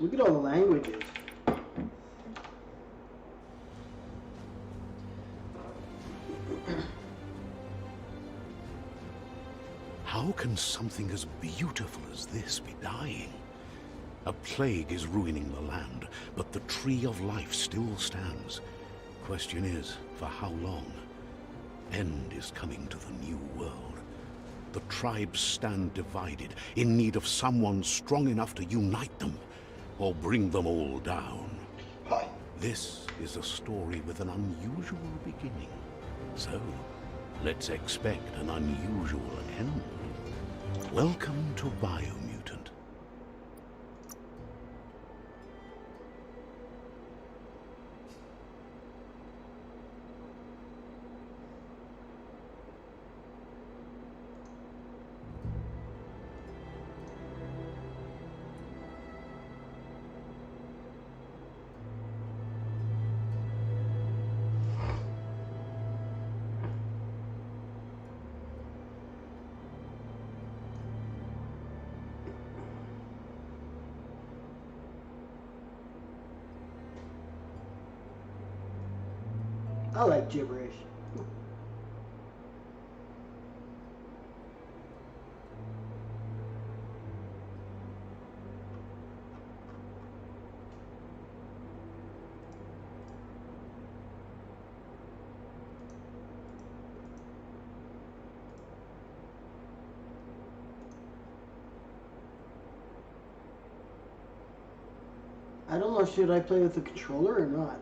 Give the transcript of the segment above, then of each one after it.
Look at all the languages. How can something as beautiful as this be dying? A plague is ruining the land, but the tree of life still stands. Question is, for how long? End is coming to the new world. The tribes stand divided, in need of someone strong enough to unite them, or bring them all down. Hi. This is a story with an unusual beginning. So, let's expect an unusual end. Welcome to Biomutant. I like gibberish. I don't know, should I play with the controller or not?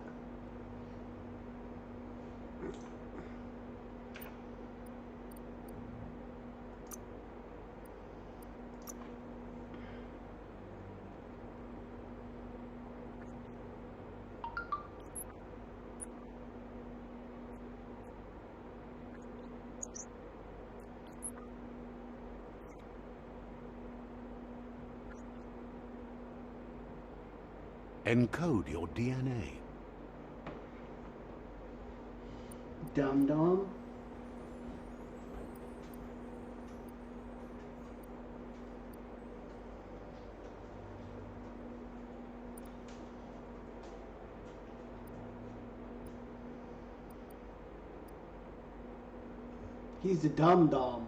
Encode your DNA. Dum-dum. He's a dum-dum.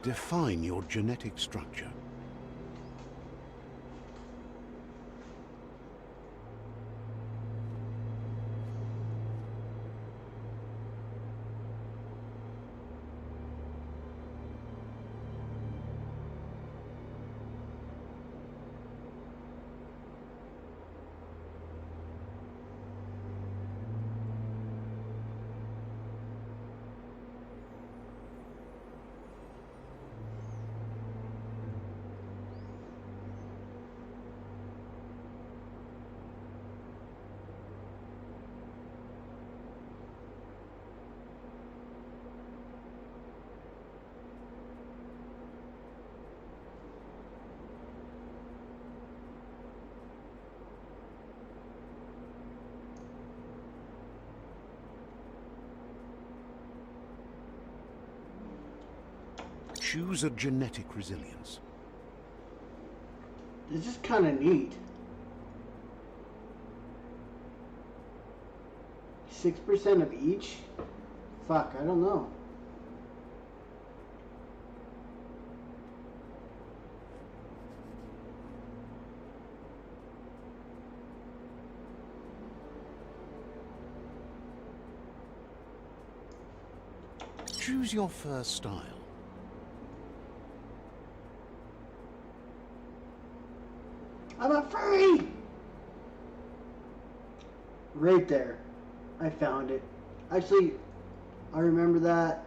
Define your genetic structure. Choose a genetic resilience. This is kind of neat. 6% of each? Fuck, I don't know. Choose your first style. I'm a furry! Right there. I found it. Actually, I remember that.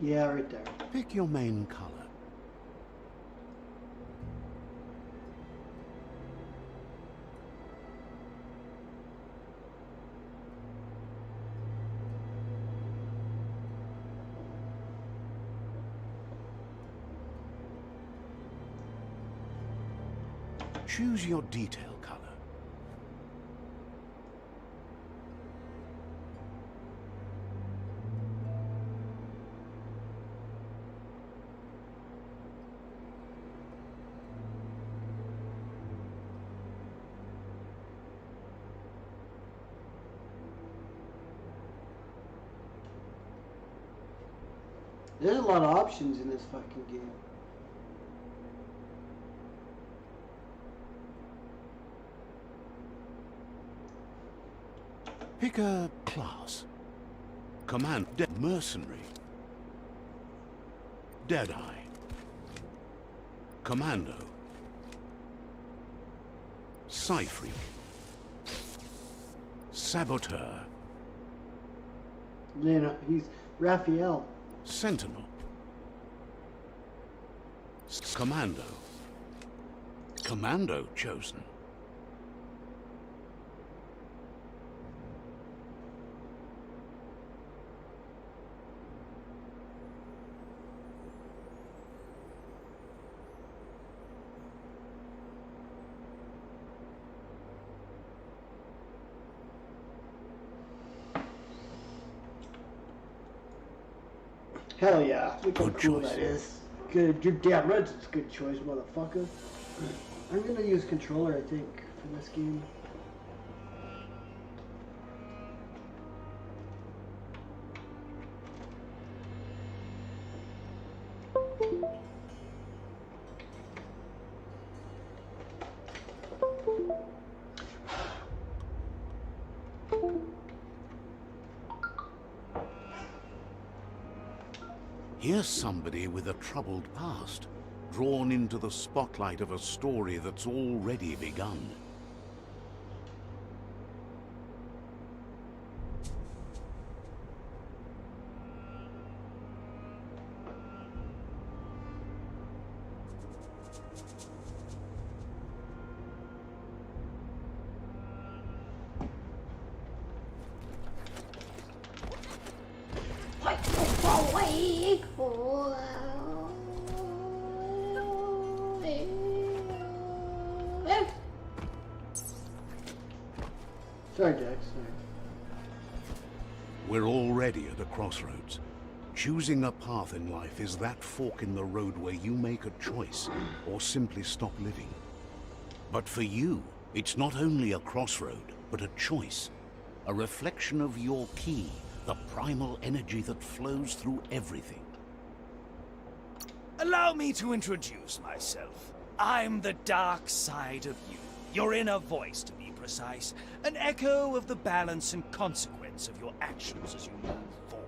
Yeah, right there. Pick your main color. Choose your detail color. There's a lot of options in this fucking game. Pick a class. Command Mercenary. Deadeye. Commando. Psy-Freak. Saboteur. You know, he's Raphael. Sentinel. Commando. Commando chosen. Hell yeah. Look how Good cool choice. that is. Good. You're damn right it's a good choice, motherfucker. I'm gonna use controller, I think, for this game. Here's somebody with a troubled past, drawn into the spotlight of a story that's already begun. Sorry, Jack. Sorry. We're already at a crossroads. Choosing a path in life is that fork in the road where you make a choice or simply stop living. But for you, it's not only a crossroad, but a choice. A reflection of your key, the primal energy that flows through everything. Allow me to introduce myself. I'm the dark side of you. Your inner voice, to be precise. An echo of the balance and consequence of your actions as you move forward.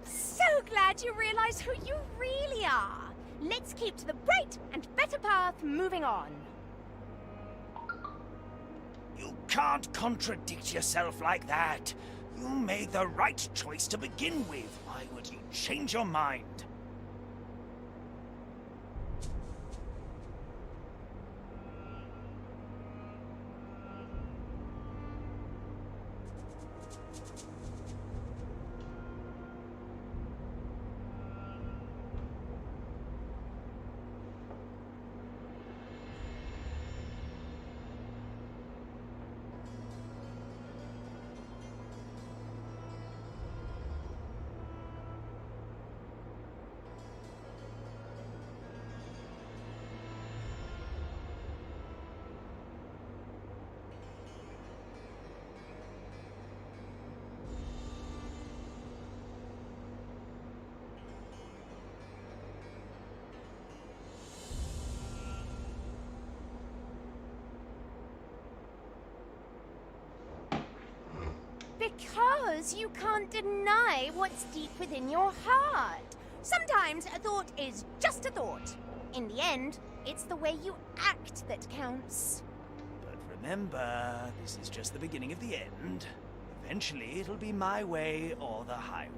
So glad you realize who you really are. Let's keep to the bright and better path moving on. You can't contradict yourself like that. You made the right choice to begin with. Why would you change your mind? Because you can't deny what's deep within your heart. Sometimes a thought is just a thought. In the end, it's the way you act that counts. But remember, this is just the beginning of the end. Eventually, it'll be my way or the highway.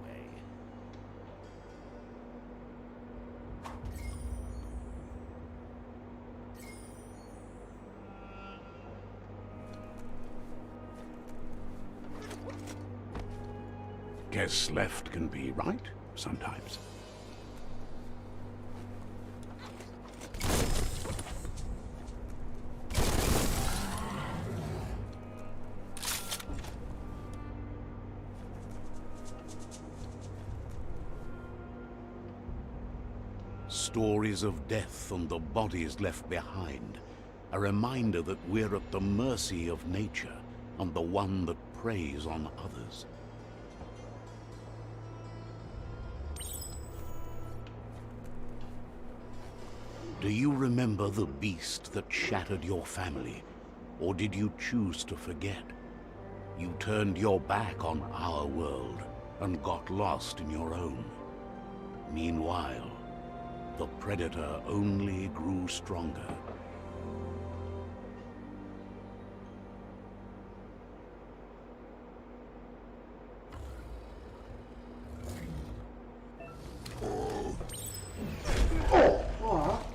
Guess left can be right sometimes. Stories of death and the bodies left behind. A reminder that we're at the mercy of nature and the one that preys on others. Do you remember the beast that shattered your family? Or did you choose to forget? You turned your back on our world and got lost in your own. Meanwhile, the Predator only grew stronger. Aw.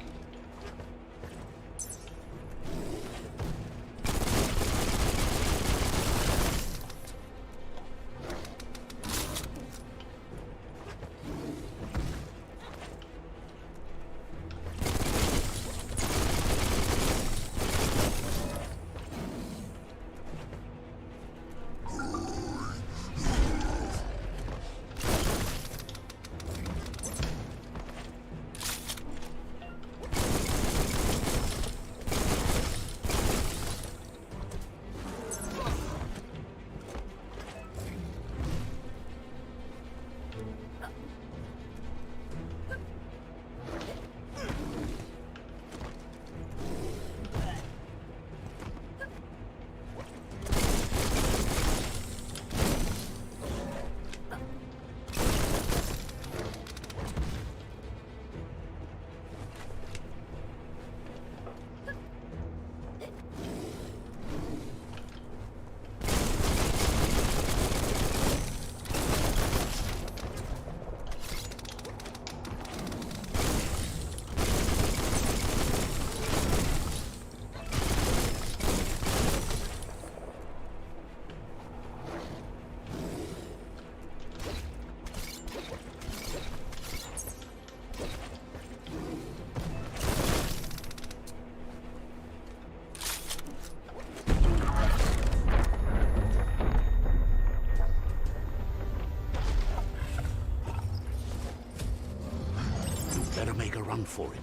Better make a run for it.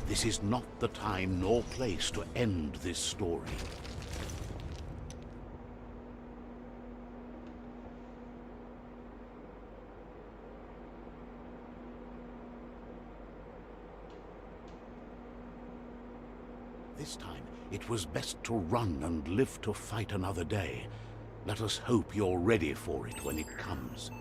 This is not the time nor place to end this story. This time, it was best to run and live to fight another day. Let us hope you're ready for it when it comes.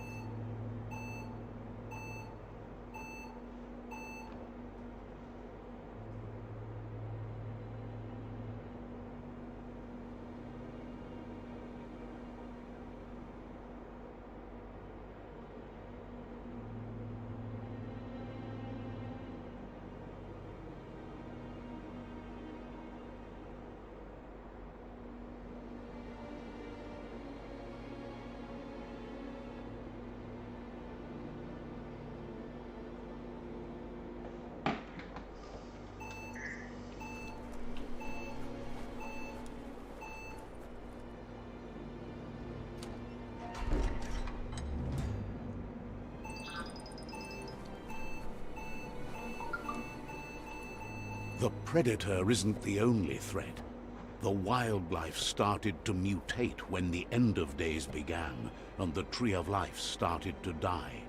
The Predator isn't the only threat. The wildlife started to mutate when the end of days began, and the Tree of Life started to die.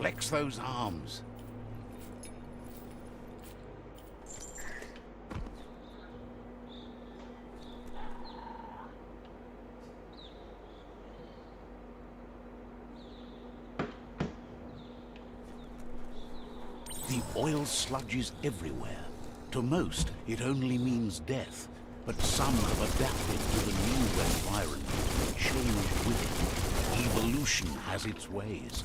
Flex those arms. The oil sludges everywhere. To most, it only means death. But some have adapted to the new environment and changed with it. Evolution has its ways.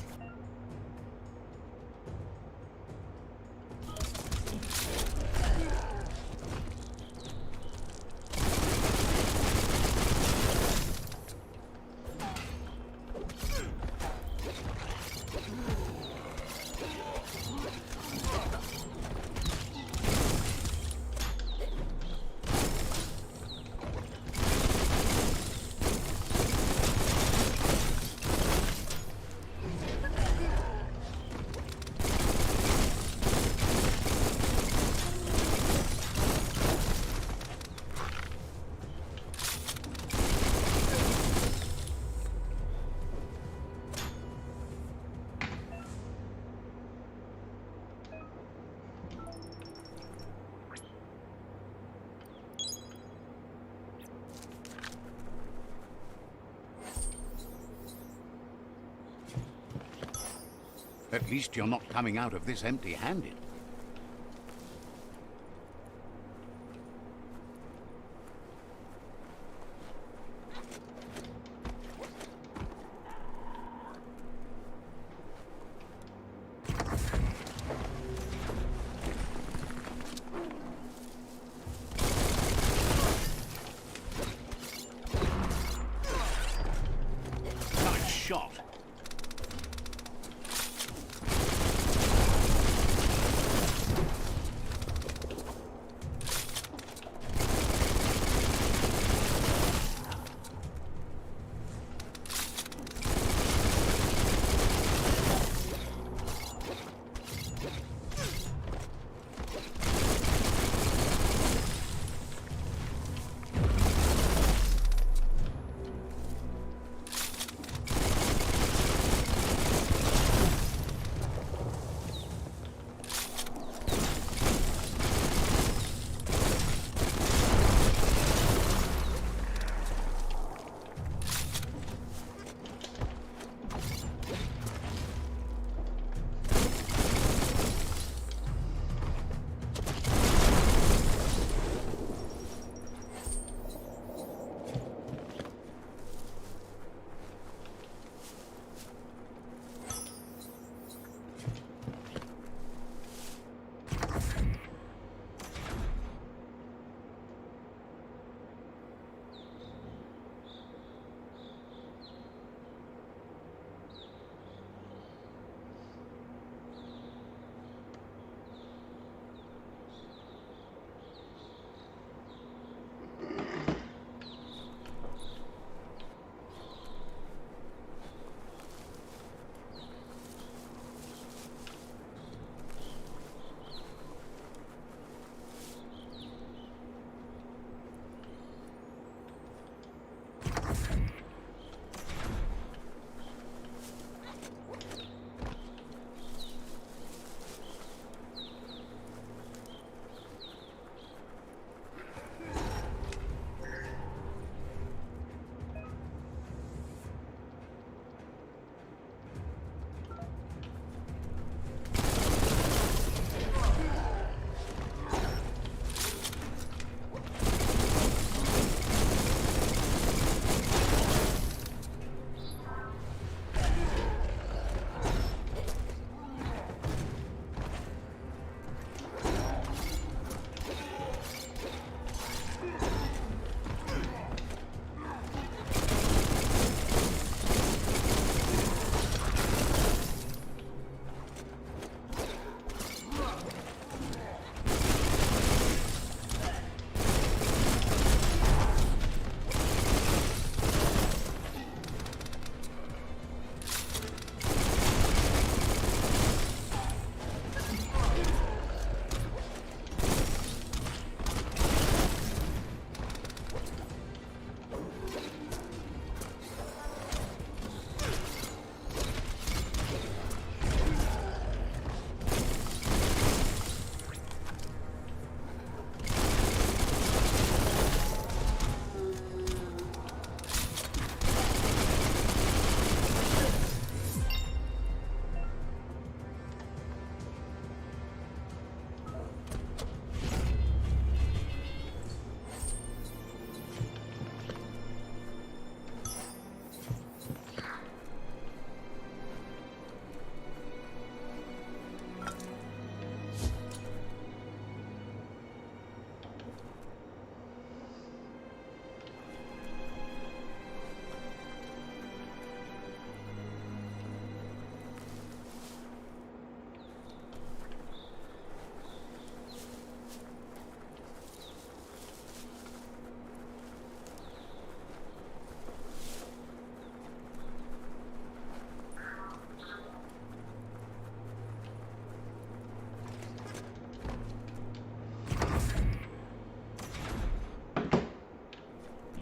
At least you're not coming out of this empty-handed. Nice shot.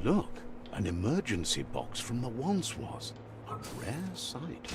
Look, an emergency box from the once was. A rare sight.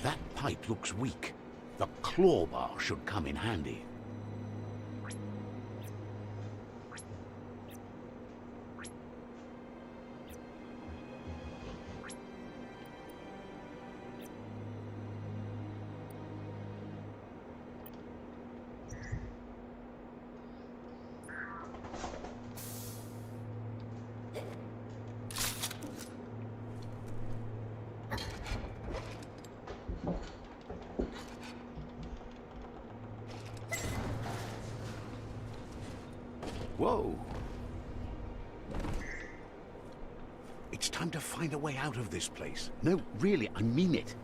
That pipe looks weak. The claw bar should come in handy. Whoa! It's time to find a way out of this place. No, really, I mean it.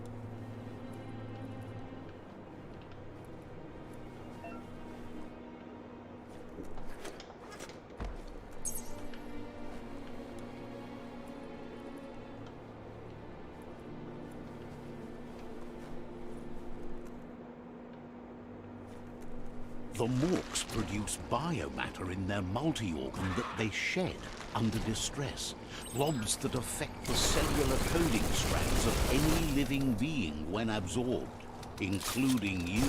The morks produce biomatter in their multi-organ that they shed under distress. Blobs that affect the cellular coding strands of any living being when absorbed, including you.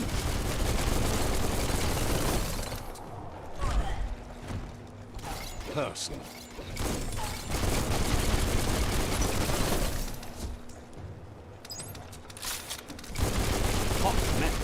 Person. Hot metal.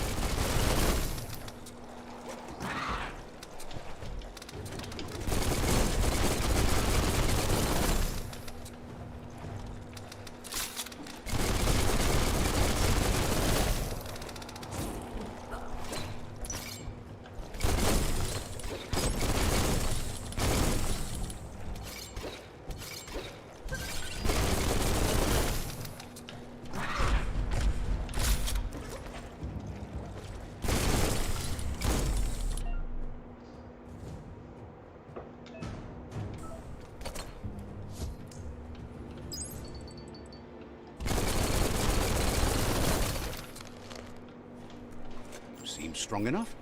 Seems strong enough.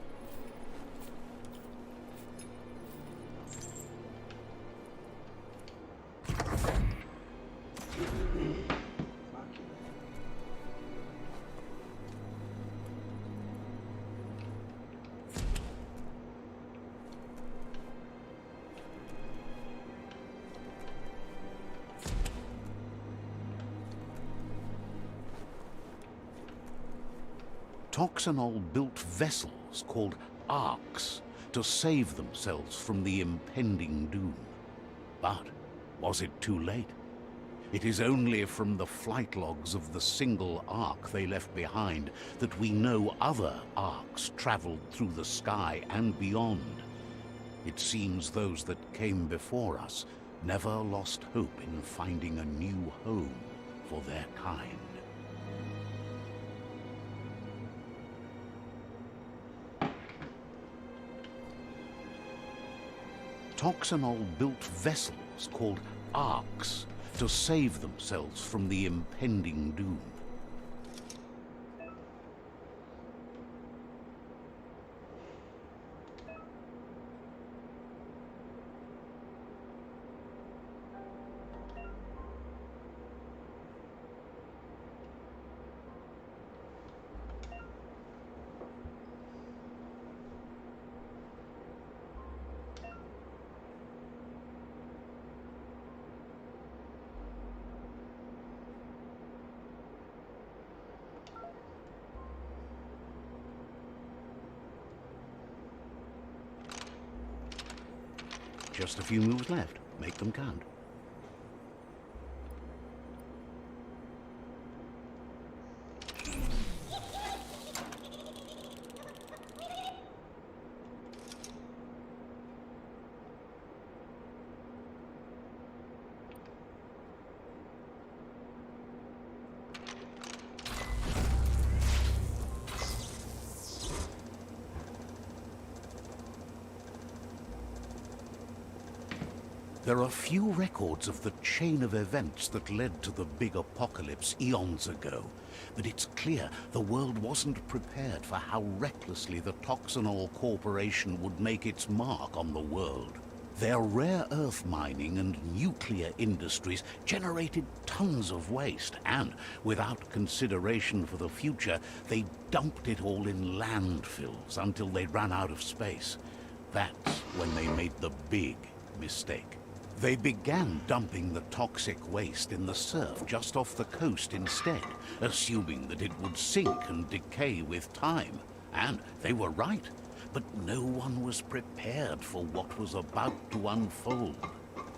Toxanol built vessels called arcs to save themselves from the impending doom. But was it too late? It is only from the flight logs of the single arc they left behind that we know other arcs traveled through the sky and beyond. It seems those that came before us never lost hope in finding a new home for their kind. Toxanol built vessels called arcs to save themselves from the impending doom. Just a few moves left. Make them count. There are few records of the chain of events that led to the big apocalypse eons ago, but it's clear the world wasn't prepared for how recklessly the Toxanol Corporation would make its mark on the world. Their rare earth mining and nuclear industries generated tons of waste, and without consideration for the future, they dumped it all in landfills until they ran out of space. That's when they made the big mistake. They began dumping the toxic waste in the surf just off the coast instead, assuming that it would sink and decay with time. And they were right. But no one was prepared for what was about to unfold.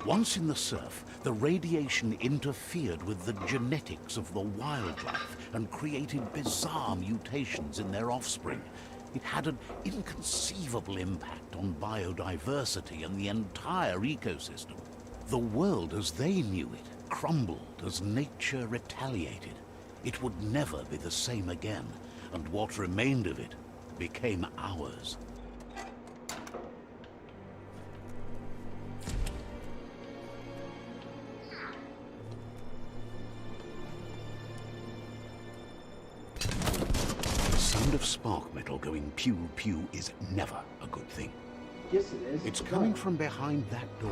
Once in the surf, the radiation interfered with the genetics of the wildlife and created bizarre mutations in their offspring. It had an inconceivable impact on biodiversity and the entire ecosystem. The world as they knew it crumbled as nature retaliated. It would never be the same again, and what remained of it became ours. The sound of spark metal going pew-pew is never a good thing. Yes, it is. It's coming from behind that door.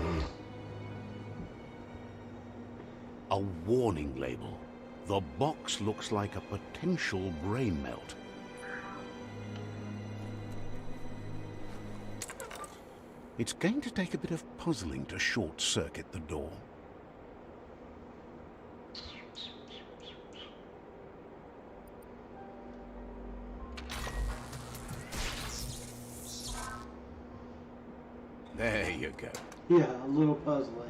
A warning label. The box looks like a potential brain melt. It's going to take a bit of puzzling to short-circuit the door. There you go. Yeah, a little puzzling.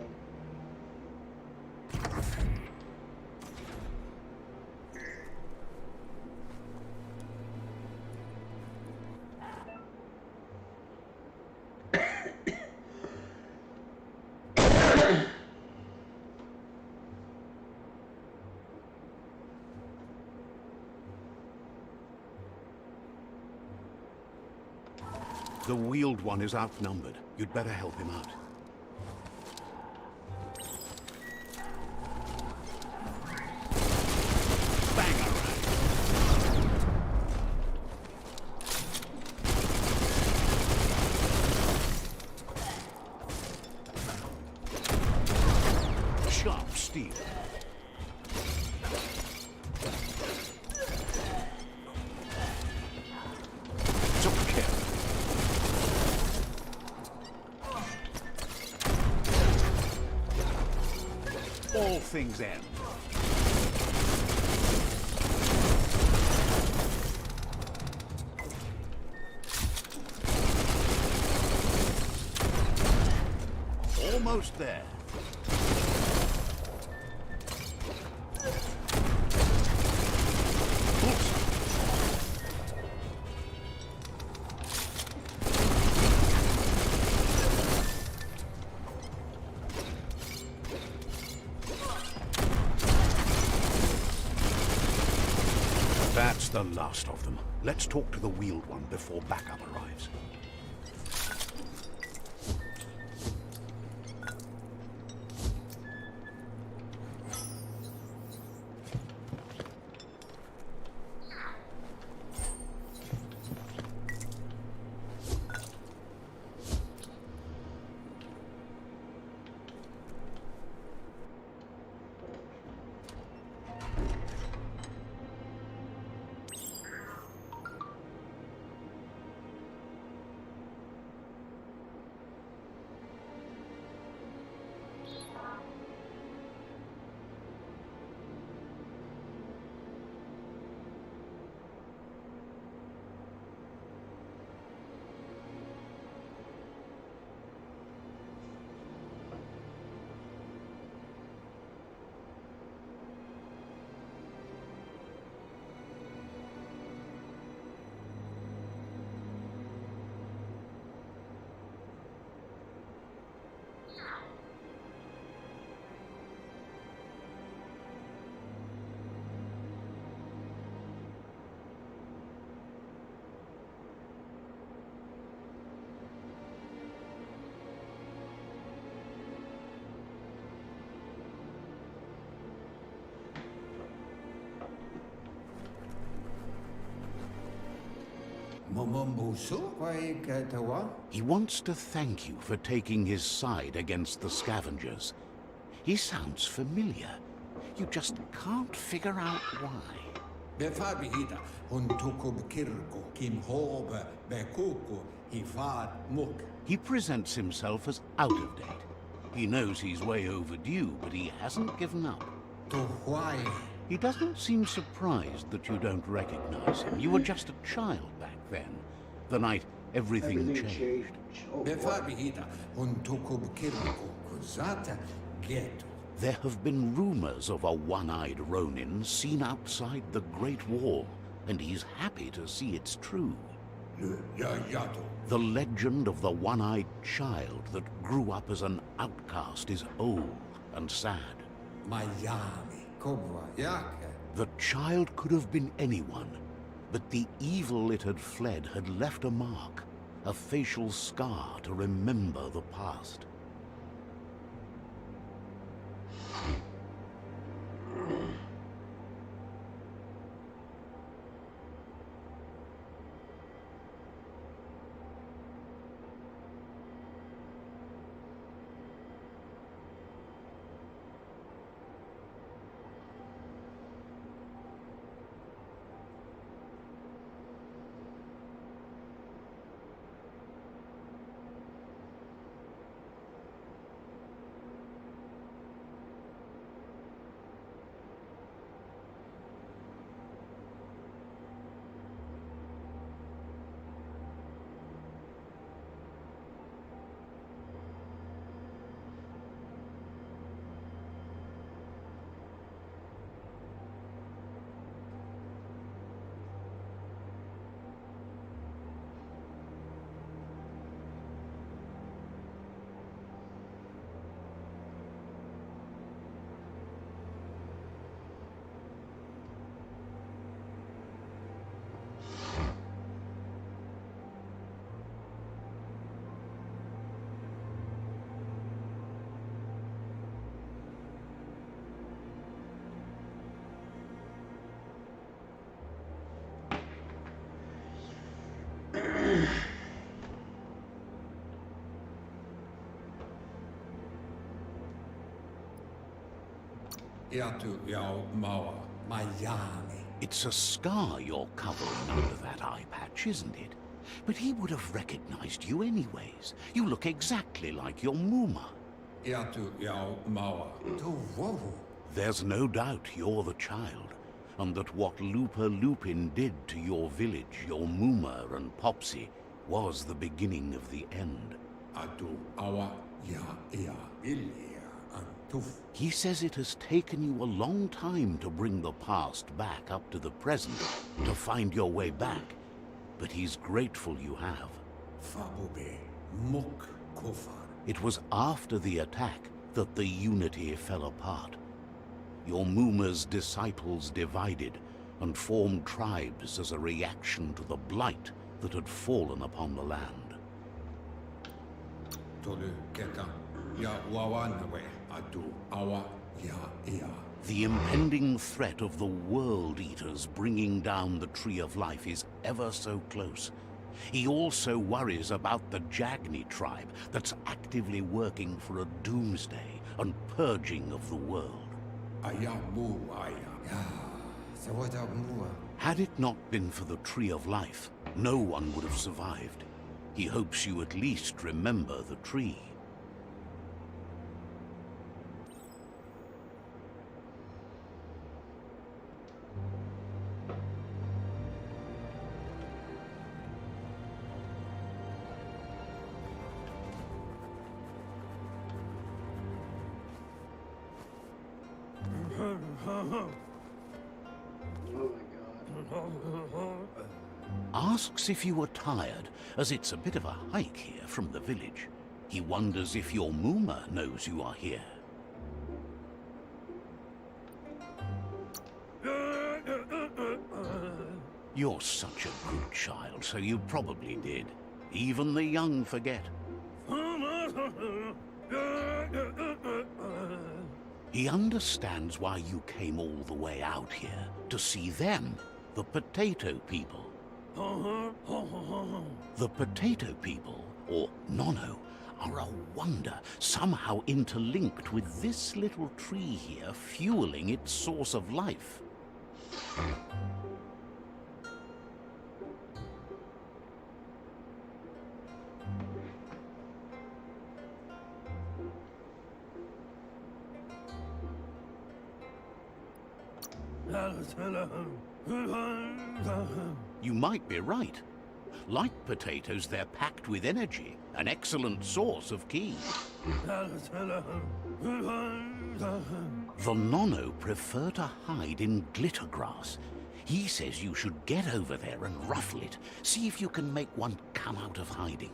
The wheeled one is outnumbered. You'd better help him out. Sharp steel. Took care. All things end. Almost there. That's the last of them. Let's talk to the wheeled one before backup arrives. He wants to thank you for taking his side against the scavengers. He sounds familiar. You just can't figure out why. He presents himself as out of date. He knows he's way overdue, but he hasn't given up. He doesn't seem surprised that you don't recognize him. You were just a child back then. The night everything changed. Oh, There have been rumors of a one-eyed Ronin seen outside the Great Wall, and he's happy to see it's true. The legend of the one-eyed child that grew up as an outcast is old and sad. The child could have been anyone, but the evil it had fled had left a mark, a facial scar to remember the past. It's a scar you're covering under that eye patch, isn't it? But he would have recognized you anyways. You look exactly like your Muma. There's no doubt you're the child, and that what Lupa Lupin did to your village, your Muma and Popsy, was the beginning of the end. He says it has taken you a long time to bring the past back up to the present, to find your way back, but he's grateful you have. It was after the attack that the unity fell apart. Your Muma's disciples divided and formed tribes as a reaction to the blight that had fallen upon the land. The impending threat of the World Eaters bringing down the Tree of Life is ever so close. He also worries about the Jagni tribe that's actively working for a doomsday and purging of the world. Had it not been for the Tree of Life, no one would have survived. He hopes you at least remember the tree. Asks if you are tired, as it's a bit of a hike here from the village. He wonders if your Muma knows you are here. You're such a good child, so you probably did. Even the young forget. He understands why you came all the way out here, to see them, the potato people. The potato people, or Nono, are a wonder, somehow interlinked with this little tree here, fueling its source of life. You might be right. Like potatoes, they're packed with energy, an excellent source of ki. The Nono prefer to hide in glitter grass. He says you should get over there and ruffle it. See if you can make one come out of hiding.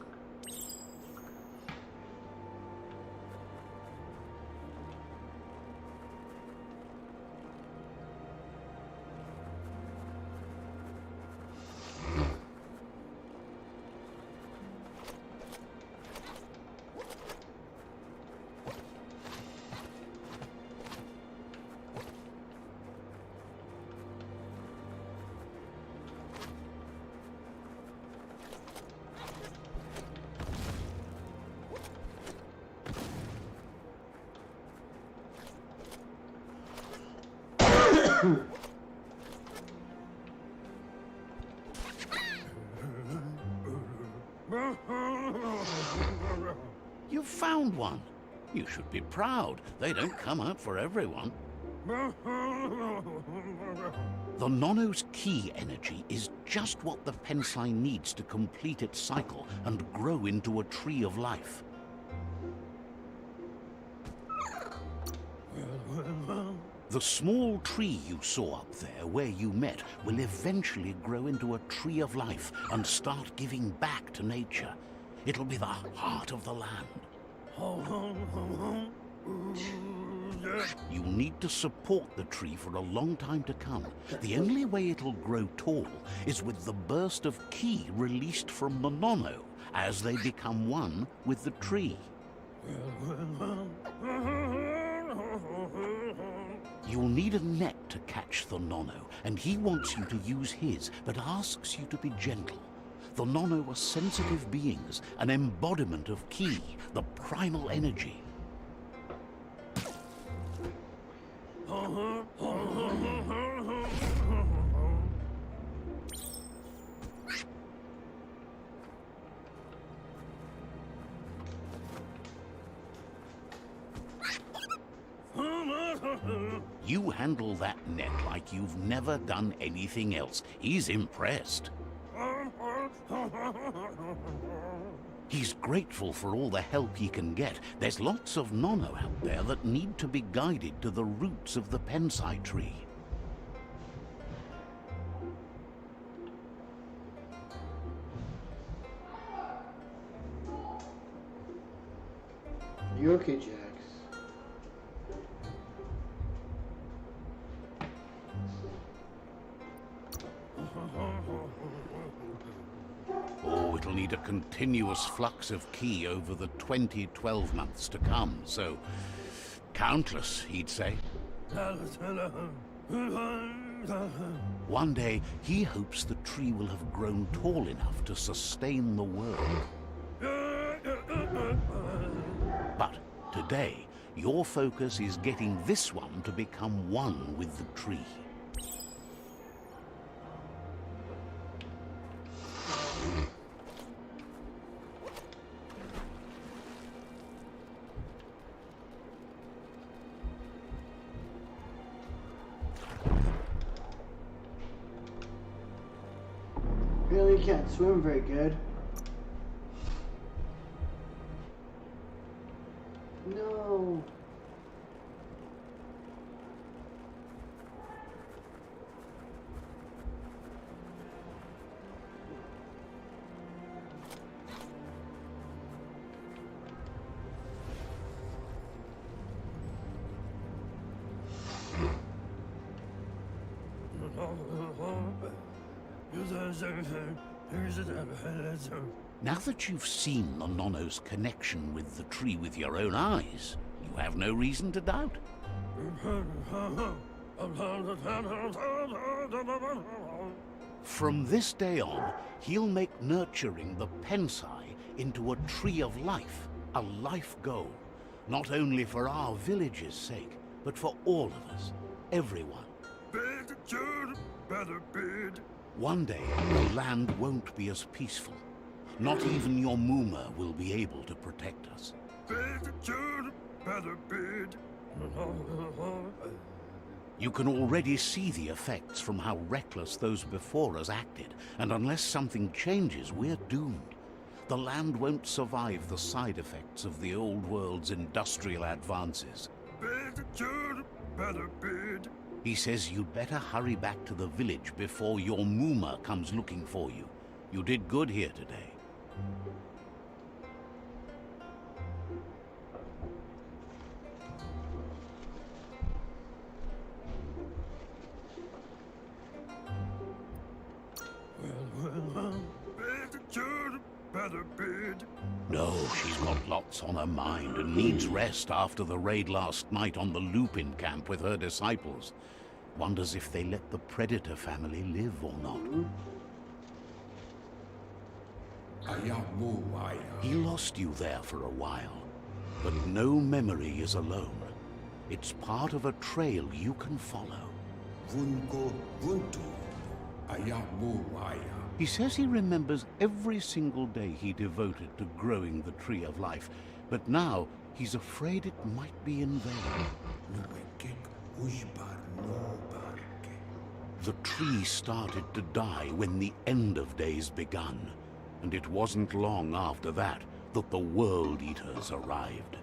You found one. You should be proud. They don't come out for everyone. The Nono's ki energy is just what the Pensai needs to complete its cycle and grow into a tree of life. The small tree you saw up there where you met will eventually grow into a tree of life and start giving back to nature. It'll be the heart of the land. You'll need to support the tree for a long time to come. The only way it'll grow tall is with the burst of ki released from the Nono as they become one with the tree. You'll need a net to catch the Nono, and he wants you to use his, but asks you to be gentle. The Nono are sensitive beings, an embodiment of ki, the primal energy. You handle that net like you've never done anything else. He's impressed. He's grateful for all the help he can get. There's lots of Nono out there that need to be guided to the roots of the Pensai tree. You okay, Jax? Oh, it'll need a continuous flux of ki over the 12 months to come, so countless, he'd say. One day, he hopes the tree will have grown tall enough to sustain the world. But today, your focus is getting this one to become one with the tree. Really can't swim very good. No. Now that you've seen the Nono's connection with the tree with your own eyes, you have no reason to doubt. From this day on, he'll make nurturing the Pensai into a tree of life, a life goal. Not only for our village's sake, but for all of us, everyone. One day, the land won't be as peaceful. Not even your Muma will be able to protect us. You can already see the effects from how reckless those before us acted, and unless something changes, we're doomed. The land won't survive the side effects of the old world's industrial advances. He says you'd better hurry back to the village before your Muma comes looking for you. You did good here today. No, she's got lots on her mind and needs rest after the raid last night on the Lupin camp with her disciples. Wonders if they let the Predator family live or not. He lost you there for a while, but no memory is alone. It's part of a trail you can follow. He says he remembers every single day he devoted to growing the Tree of Life, but now he's afraid it might be in vain. The tree started to die when the end of days begun, and it wasn't long after that that the World Eaters arrived.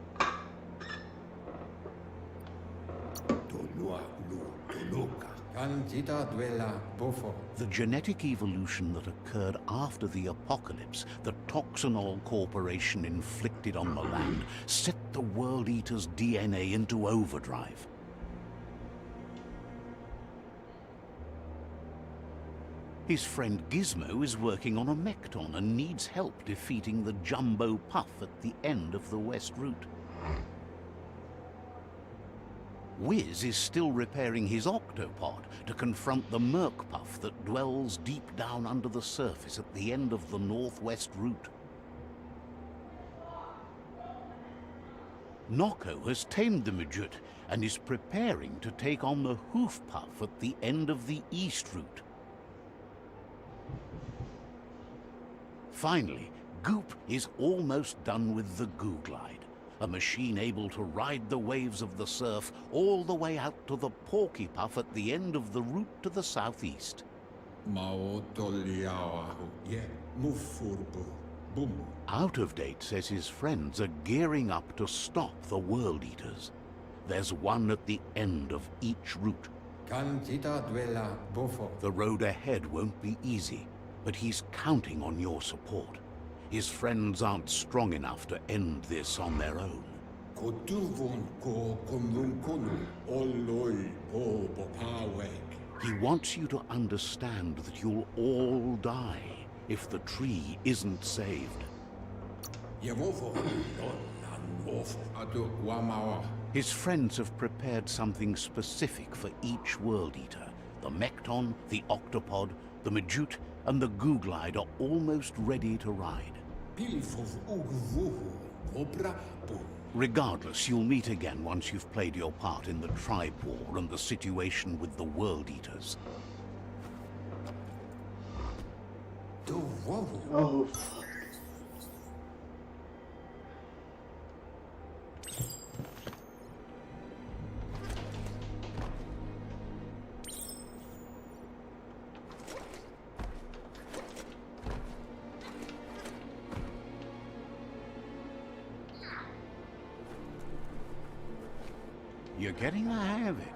The genetic evolution that occurred after the apocalypse that Toxanol Corporation inflicted on the land set the World Eater's DNA into overdrive. His friend Gizmo is working on a Mekton and needs help defeating the Jumbo Puff at the end of the West Route. Wiz is still repairing his octopod to confront the Merc Puff that dwells deep down under the surface at the end of the Northwest Route. Nocco has tamed the Midget and is preparing to take on the Hoof Puff at the end of the East Route. Finally, Goop is almost done with the Goo Glide, a machine able to ride the waves of the surf all the way out to the Porky Puff at the end of the route to the southeast. Out of Date says his friends are gearing up to stop the World Eaters. There's one at the end of each route. The road ahead won't be easy, but he's counting on your support. His friends aren't strong enough to end this on their own. He wants you to understand that you'll all die if the tree isn't saved. His friends have prepared something specific for each World Eater. The Mekton, the Octopod, the Majute, and the Goo Glide are almost ready to ride. Regardless, you'll meet again once you've played your part in the tribe war and the situation with the World Eaters. Oh, fuck. You're getting the hang of it.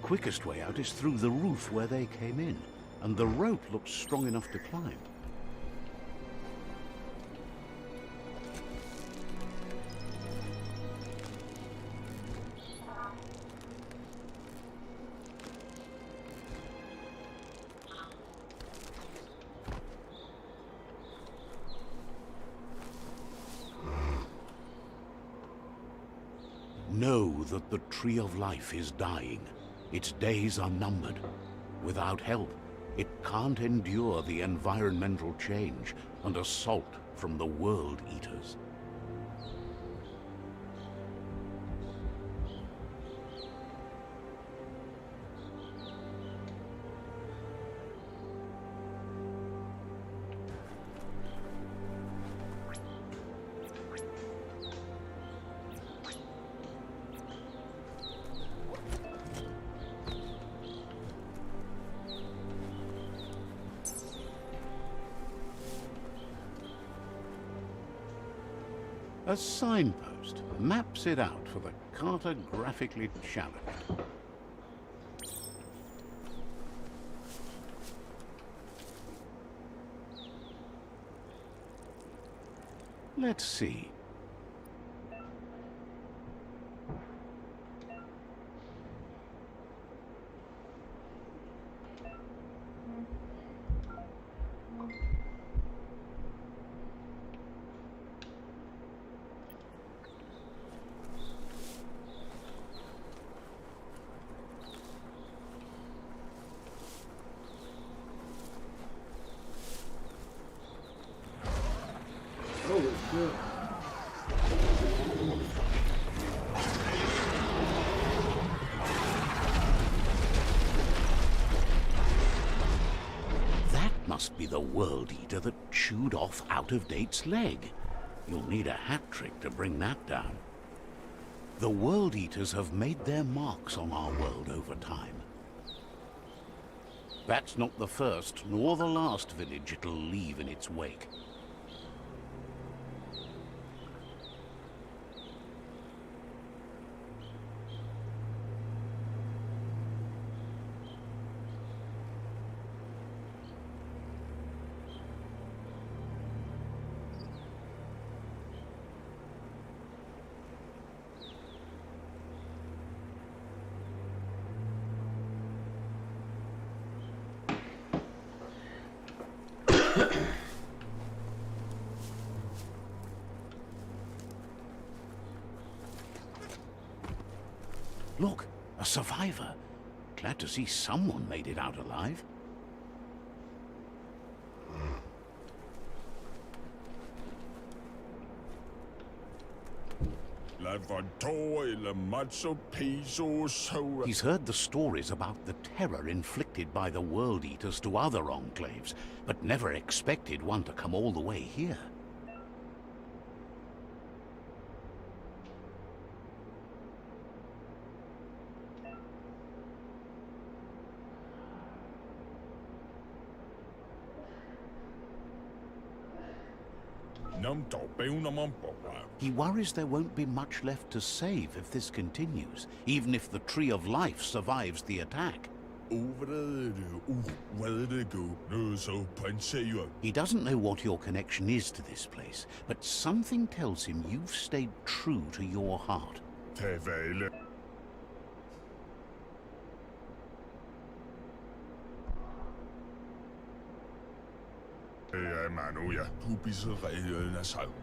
Quickest way out is through the roof where they came in, and the rope looks strong enough to climb. know that the Tree of Life is dying. Its days are numbered. Without help, it can't endure the environmental change and assault from the World Eaters. A signpost maps it out for the cartographically challenged. Let's see. Holy shit. That must be the World Eater that chewed off Out-of-Date's leg. You'll need a hat trick to bring that down. The World Eaters have made their marks on our world over time. That's not the first nor the last village it'll leave in its wake. Look, a survivor. Glad to see someone made it out alive. He's heard the stories about the terror inflicted by the World Eaters to other enclaves, but never expected one to come all the way here. He worries there won't be much left to save if this continues, even if the Tree of Life survives the attack. He doesn't know what your connection is to this place, but something tells him you've stayed true to your heart.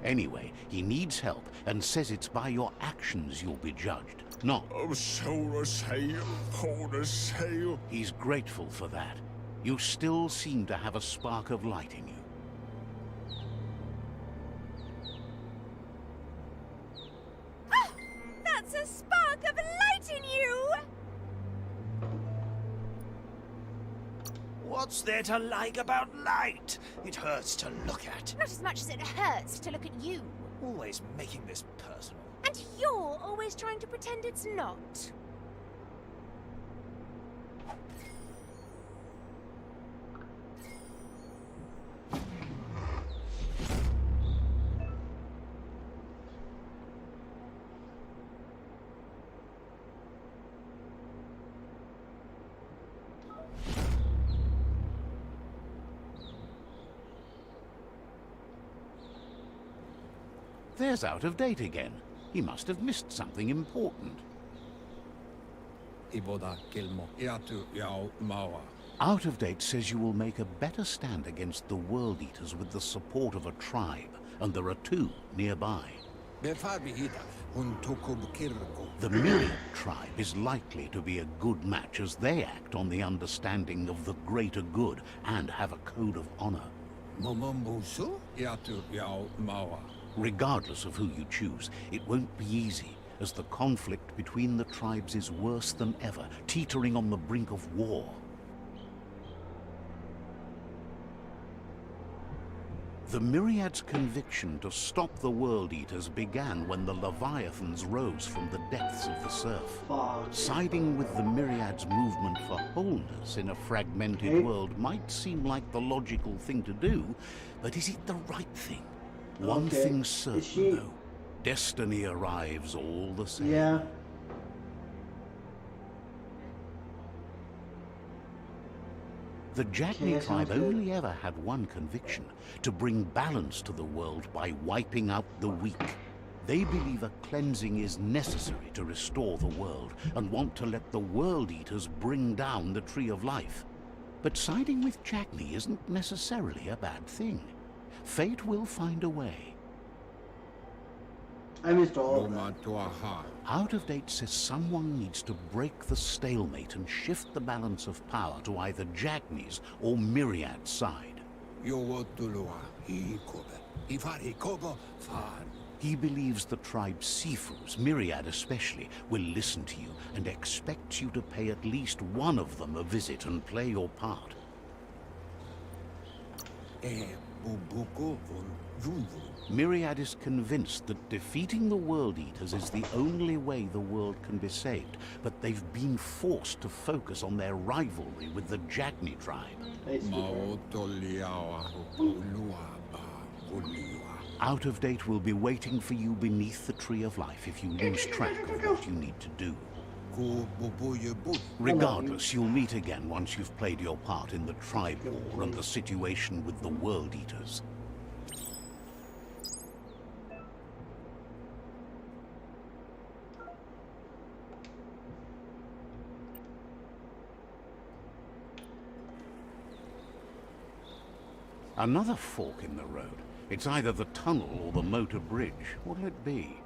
Anyway, he needs help and says it's by your actions you'll be judged, not... He's grateful for that. You still seem to have a spark of light in you. Oh, that's a spark of light in you! What's there to like about light? It hurts to look at. Not as much as it hurts to look at you. Always making this personal. And you're always trying to pretend it's not. There's Out-of-Date again. He must have missed something important. Out-of-Date says you will make a better stand against the World Eaters with the support of a tribe, and there are two nearby. The Myriad tribe is likely to be a good match as they act on the understanding of the greater good and have a code of honor. Regardless of who you choose, it won't be easy, as the conflict between the tribes is worse than ever, teetering on the brink of war. The Myriad's conviction to stop the World Eaters began when the Leviathans rose from the depths of the surf. Siding with the Myriad's movement for wholeness in a fragmented world might seem like the logical thing to do, but is it the right thing? One thing's certain, though. Destiny arrives all the same. Yeah. The Jagni tribe only ever had one conviction: to bring balance to the world by wiping out the weak. They believe a cleansing is necessary to restore the world, and want to let the World Eaters bring down the Tree of Life. But siding with Jagni isn't necessarily a bad thing. Fate will find a way. I missed all of that. Out of Date says someone needs to break the stalemate and shift the balance of power to either Jagni's or Myriad's side. He believes the tribe's Sifus, Myriad especially, will listen to you and expects you to pay at least one of them a visit and play your part. Myriad is convinced that defeating the World Eaters is the only way the world can be saved, but they've been forced to focus on their rivalry with the Jagni tribe. Out of Date will be waiting for you beneath the Tree of Life if you lose track of what you need to do. Regardless, you'll meet again once you've played your part in the tribe war and the situation with the World Eaters. Another fork in the road. It's either the tunnel or the motor bridge. What'll it be?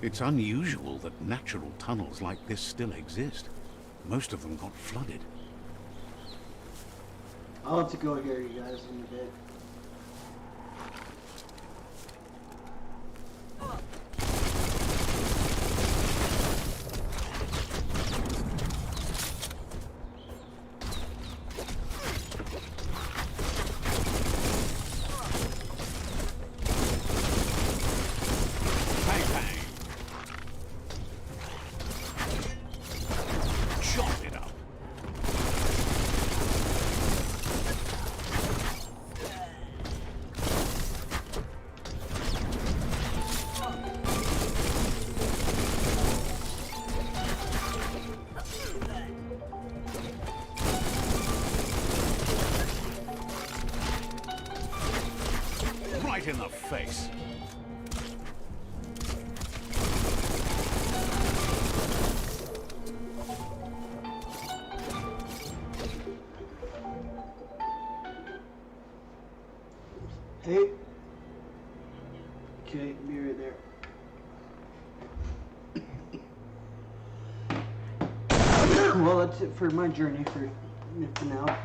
It's unusual that natural tunnels like this still exist. Most of them got flooded. I'll have to go here, you guys, in a bit. In the face. Hey. Okay, be right there. Well, that's it for my journey for now.